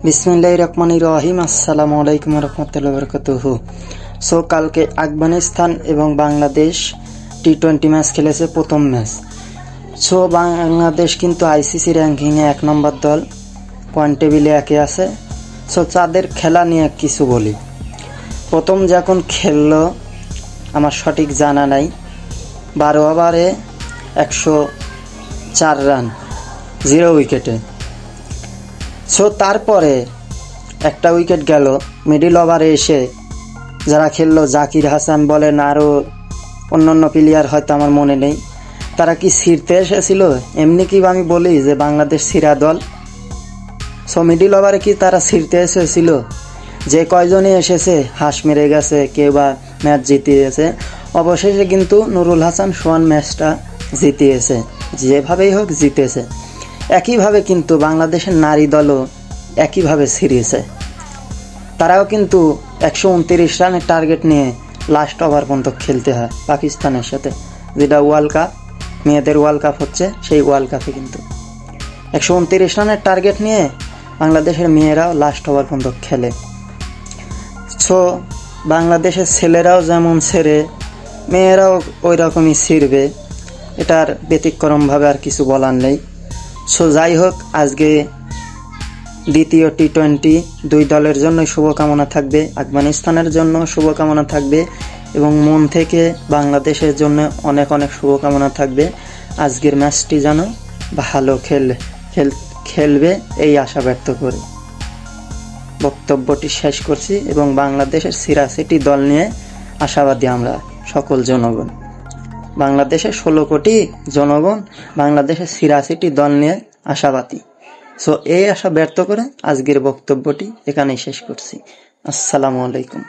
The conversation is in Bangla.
বিসমিল্লাহির রহমানির রহিম। আসসালামু আলাইকুম রহমতুল্লাহি ওয়া বারাকাতুহু। সো কালকে আফগানিস্তান এবং বাংলাদেশ টি-20 ম্যাচ খেলেছে, প্রথম ম্যাচ। সো বাংলাদেশ কিন্তু আইসিসি র্যাঙ্কিংয়ে 1 নম্বর দল, পয়েন্ট টেবিলে 1-এ আছে। সো তাদের খেলা নিয়ে কিছু বলি। প্রথম যখন খেললো আমার সঠিক জানা নাই, 12 ওভারে 104 রান, 0 উইকেটে। সো তারপরে একটা উইকেট গেল, মিডিল ওভারে এসে যারা খেললো, জাকির হাসান বলেন আরও অন্যান্য প্লেয়ার হয়তো আমার মনে নেই, তারা কি ছিঁড়তে এসেছিল? এমনি কি আমি বলি যে বাংলাদেশ ছিঁড়া দল? সো মিডিল ওভারে কি তারা ছিঁড়তে এসেছিল? যে কয়জনই এসেছে হাঁস মেরে গেছে, কেউ বা ম্যাচ জিতিয়েছে। অবশেষে কিন্তু নুরুল হাসান সোহান ম্যাচটা জিতিয়েছে, যেভাবেই হোক জিতেছে। একইভাবে কিন্তু বাংলাদেশের নারী দলও একইভাবে ছিঁড়িয়েছে। তারাও কিন্তু 129 রানের টার্গেট নিয়ে লাস্ট ওভার পর্যন্ত খেলতে হয় পাকিস্তানের সাথে, যেটা ওয়ার্ল্ড কাপ, মেয়েদের ওয়ার্ল্ড কাপ হচ্ছে, সেই ওয়ার্ল্ড কাপে কিন্তু 129 রানের টার্গেট নিয়ে বাংলাদেশের মেয়েরাও লাস্ট ওভার পর্যন্ত খেলে। সো বাংলাদেশের ছেলেরাও যেমন ছেড়ে, মেয়েরাও ওই রকমই ছিঁড়বে, এটার ব্যতিক্রমভাবে আর কিছু বলার নেই। সো যাই হোক, আজকে দ্বিতীয় টি-20 দুই দলের জন্য শুভকামনা থাকবে, আফগানিস্তানের জন্য শুভকামনা থাকবে এবং মন থেকে বাংলাদেশের জন্য অনেক অনেক শুভকামনা থাকবে। আজকের ম্যাচটি যেন ভালো খেলবে এই আশা ব্যক্ত করে বক্তব্যটি শেষ করছি এবং বাংলাদেশের ৮৬ দল নিয়ে আশাবাদী আমরা সকল জনগণ। বাংলাদেশের 16 কোটি জনগণ বাংলাদেশের ৮৬ দল নিয়ে আশাবাদী। সো এই আশা ব্যর্থ করে আজকের বক্তব্যটি এখানেই শেষ করছি। আসসালামু আলাইকুম।